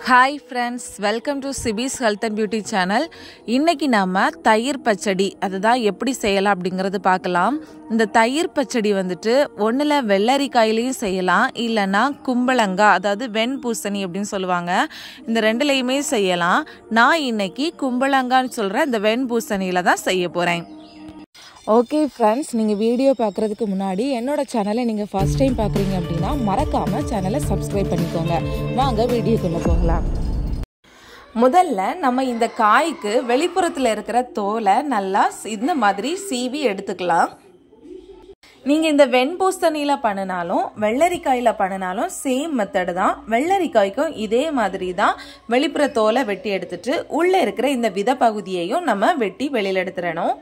Hi friends, welcome to Sibi's Health and Beauty channel. இன்னைக்கு நாம தயிர் பச்சடி அதுதான் எப்படி செய்யலாம் அப்படிங்கறது பார்க்கலாம். இந்த தயிர் பச்சடி வந்துட்டு ஒண்ணுல வெள்ளரிக்காயிலையும் செய்யலாம் இல்லனா கும்பளங்காய் அதாவது வெண்பூசணி அப்படினு சொல்லுவாங்க. இந்த ரெண்டுலயுமே செய்யலாம். நான் இன்னைக்கு கும்பளங்கான்னு சொல்ற இந்த வெண்பூசணியில தான் செய்ய போறேன். ஓகே ஃப்ரெண்ட்ஸ், நீங்கள் வீடியோ பார்க்குறதுக்கு முன்னாடி என்னோட சேனலை நீங்கள் ஃபர்ஸ்ட் டைம் பார்க்குறீங்க அப்படின்னா மறக்காமல் சேனலை சப்ஸ்கிரைப் பண்ணிக்கோங்க. வாங்க வீடியோக்குள்ளே போகலாம். முதல்ல நம்ம இந்த காய்க்கு வெளிப்புறத்தில் இருக்கிற தோலை நல்லா இந்த மாதிரி சீவி எடுத்துக்கலாம். நீங்கள் இந்த வெண்பூசணியில் பண்ணினாலும் வெள்ளரிக்காயில் பண்ணினாலும் சேம் மெத்தடு தான். வெள்ளரிக்காய்க்கும் இதே மாதிரி தான் வெளிப்புற தோலை வெட்டி எடுத்துட்டு உள்ளே இருக்கிற இந்த விதை பகுதியையும் நம்ம வெட்டி வெளியில் எடுத்துடணும்.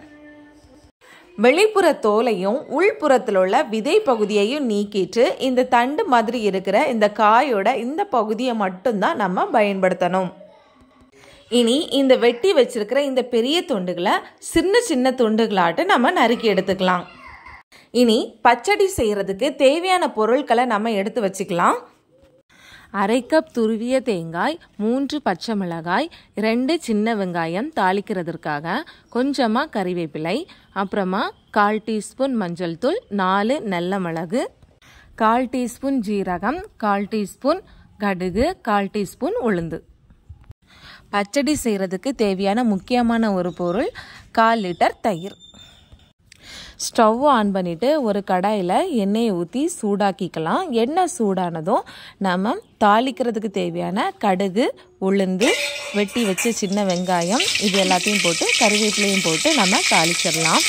வெளிப்புற தோலையும் உள்புறத்தில் உள்ள விதை பகுதியையும் நீக்கிட்டு இந்த தண்டு மாதிரி இருக்கிற இந்த காயோட இந்த பகுதியை மட்டும்தான் நம்ம பயன்படுத்தணும். இனி இந்த வெட்டி வச்சிருக்கிற இந்த பெரிய துண்டுகளை சின்ன சின்ன துண்டுகளாட்டு நம்ம நறுக்கி எடுத்துக்கலாம். இனி பச்சடி செய்யறதுக்கு தேவையான பொருட்களை நம்ம எடுத்து வச்சுக்கலாம். 1/2 கப் துருவிய தேங்காய், 3 பச்சை மிளகாய், 2 சின்ன வெங்காயம் தாளிக்கிறதுக்காக, கொஞ்சமாக கறிவேப்பிலை, அப்புறமா 1/4 டீஸ்பூன் மஞ்சள் தூள், 4 நல்ல மிளகு, 1/4 டீஸ்பூன் ஜீரகம், 1/4 டீஸ்பூன் கடுகு, 1/4 டீஸ்பூன் உளுந்து. பச்சடி செய்கிறதுக்கு தேவையான முக்கியமான ஒரு பொருள் 1/4 லிட்டர் தயிர். ஸ்டவ் ஆன் பண்ணிவிட்டு ஒரு கடாயில் எண்ணெயை ஊற்றி சூடாக்கிக்கலாம். எண்ணெய் சூடானதும் நம்ம தாளிக்கிறதுக்கு தேவையான கடுகு, உளுந்து, வெட்டி வச்ச சின்ன வெங்காயம் இது எல்லாத்தையும் போட்டு கறிவேப்பிலையும் போட்டு நம்ம தாளிச்சிடலாம்.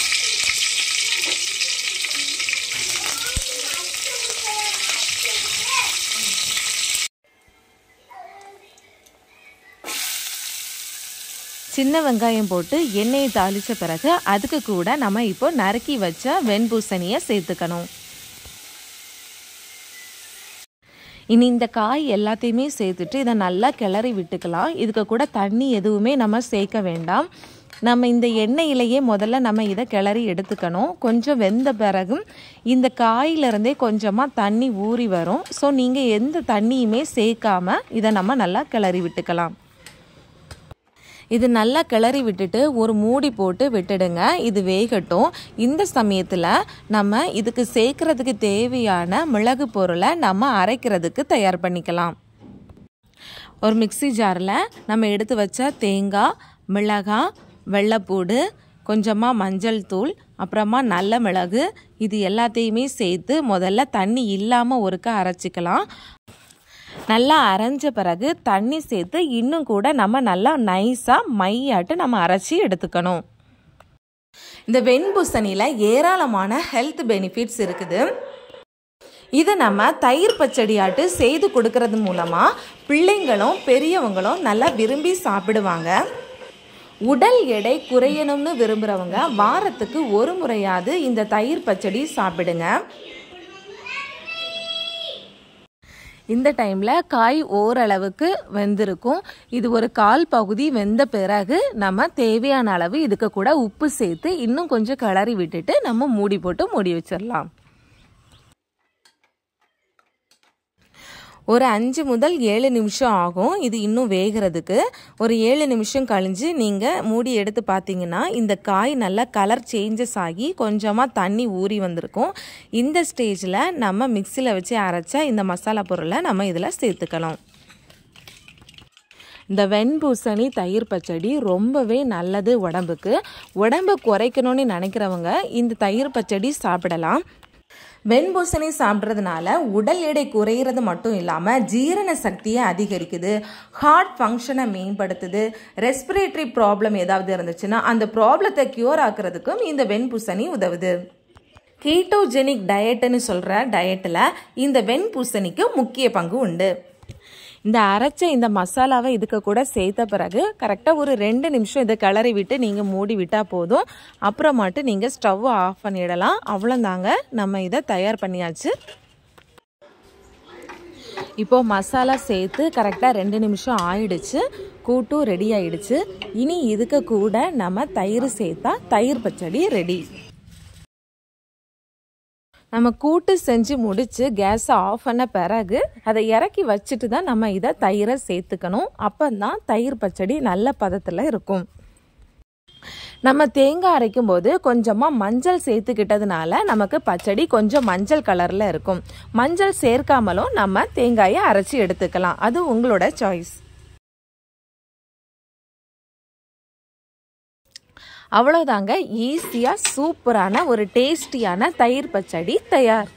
சின்ன வெங்காயம் போட்டு எண்ணெயை தாளித்த பிறகு அதுக்கு கூட நம்ம இப்போ நறுக்கி வச்ச வெண்பூசணியை சேர்த்துக்கணும். இனி இந்த காய் எல்லாத்தையுமே சேர்த்துட்டு இதை நல்லா கிளறி விட்டுக்கலாம். இதுக்கு கூட தண்ணி எதுவுமே நம்ம சேர்க்க வேண்டாம். நம்ம இந்த எண்ணெயிலேயே முதல்ல நம்ம இதை கிளறி எடுத்துக்கணும். கொஞ்சம் வெந்த பிறகும் இந்த காயிலிருந்தே கொஞ்சமாக தண்ணி ஊறி வரும். ஸோ நீங்கள் எந்த தண்ணியுமே சேர்க்காம இதை நம்ம நல்லா கிளறி விட்டுக்கலாம். இது நல்லா கிளறி விட்டுட்டு ஒரு மூடி போட்டு விட்டுடுங்க. இது வேகட்டும். இந்த சமயத்தில் நம்ம இதுக்கு சேர்க்கறதுக்கு தேவையான மிளகு பொருளை நம்ம அரைக்கிறதுக்கு தயார் பண்ணிக்கலாம். ஒரு மிக்ஸி ஜாரில் நம்ம எடுத்து வச்ச தேங்காய், மிளகாய், வெள்ளைப்பூடு, கொஞ்சமாக மஞ்சள் தூள், அப்புறமா நல்ல மிளகு இது எல்லாத்தையுமே சேர்த்து முதல்ல தண்ணி இல்லாமல் ஒருக்க அரைச்சிக்கலாம். நல்லா அரைஞ்ச பிறகு தண்ணி சேர்த்து இன்னும் கூட நம்ம நல்லா நைஸாக மையாட்டு நம்ம அரைச்சி எடுத்துக்கணும். இந்த வெண்பூசணியில் ஏராளமான ஹெல்த் பெனிஃபிட்ஸ் இருக்குது. இதை நம்ம தயிர் பச்சடியாட்டு செய்து கொடுக்கறது மூலமாக பிள்ளைங்களும் பெரியவங்களும் நல்லா விரும்பி சாப்பிடுவாங்க. உடல் எடை குறையணும்னு விரும்புகிறவங்க வாரத்துக்கு ஒரு முறையாவது இந்த தயிர் பச்சடி சாப்பிடுங்க. இந்த டைமில் காய் ஓரளவுக்கு வெந்திருக்கும். இது ஒரு 1/4 பகுதி வெந்த பிறகு நம்ம தேவையான அளவு இதுக்கு கூட உப்பு சேர்த்து இன்னும் கொஞ்சம் கிளறி விட்டுட்டு நம்ம மூடி போட்டு மூடி வச்சிடலாம். ஒரு 5 முதல் 7 நிமிஷம் ஆகும் இது இன்னும் வேகிறதுக்கு. ஒரு 7 நிமிஷம் கழிஞ்சு நீங்கள் மூடி எடுத்து பார்த்தீங்கன்னா இந்த காய் நல்லா கலர் சேஞ்சஸ் ஆகி கொஞ்சமாக தண்ணி ஊறி வந்திருக்கும். இந்த ஸ்டேஜில் நம்ம மிக்சியில் வச்சு அரைச்ச இந்த மசாலா பொருளை நம்ம இதில் சேர்த்துக்கலாம். இந்த வெண்பூசணி தயிர் பச்சடி ரொம்பவே நல்லது உடம்புக்கு. உடம்பை குறைக்கணும்னு நினைக்கிறவங்க இந்த தயிர் பச்சடி சாப்பிடலாம். வெண்பூசணி சாப்பிட்றதுனால உடல் எடை குறையிறது மட்டும் இல்லாமல் ஜீரண சக்தியை அதிகரிக்குது, ஹார்ட் ஃபங்க்ஷனை மேம்படுத்துது, ரெஸ்பிரேட்டரி ப்ராப்ளம் ஏதாவது இருந்துச்சுன்னா அந்த ப்ராப்ளத்தை க்யூர் ஆக்குறதுக்கும் இந்த வெண்பூசணி உதவுது. கீட்டோஜெனிக் டயட்டுன்னு சொல்கிற டயட்டில் இந்த வெண்பூசணிக்கு முக்கிய பங்கு உண்டு. இந்த அரைச்ச இந்த மசாலாவை இதுக்கு கூட சேர்த்த பிறகு கரெக்டாக ஒரு 2 நிமிஷம் இதை கிளறி விட்டு நீங்கள் மூடி விட்டால் போதும். அப்புறமாட்டு நீங்கள் ஸ்டவ்வை ஆஃப் பண்ணிடலாம். அவ்வளோதாங்க, நம்ம இதை தயார் பண்ணியாச்சு. இப்போது மசாலா சேர்த்து கரெக்டாக 2 நிமிஷம் ஆயிடுச்சு. கூட்டும் ரெடி ஆயிடுச்சு. இனி இதுக்கு கூட நம்ம தயிர் சேர்த்தா தயிர் பச்சடி ரெடி. நம்ம கூட்டு செஞ்சு முடித்து கேஸை ஆஃப் பண்ண பிறகு அதை இறக்கி வச்சுட்டு தான் நம்ம இதை தயிரை சேர்த்துக்கணும். அப்போ தான் தயிர் பச்சடி நல்ல பதத்தில் இருக்கும். நம்ம தேங்காய் அரைக்கும் போது கொஞ்சமாக மஞ்சள் சேர்த்துக்கிட்டதுனால நமக்கு பச்சடி கொஞ்சம் மஞ்சள் கலரில் இருக்கும். மஞ்சள் சேர்க்காமலும் நம்ம தேங்காயை அரைச்சி எடுத்துக்கலாம். அது உங்களோட சாய்ஸ். அவ்வளோதாங்க, ஈஸியாக சூப்பரான ஒரு டேஸ்டியான தயிர் பச்சடி தயார்.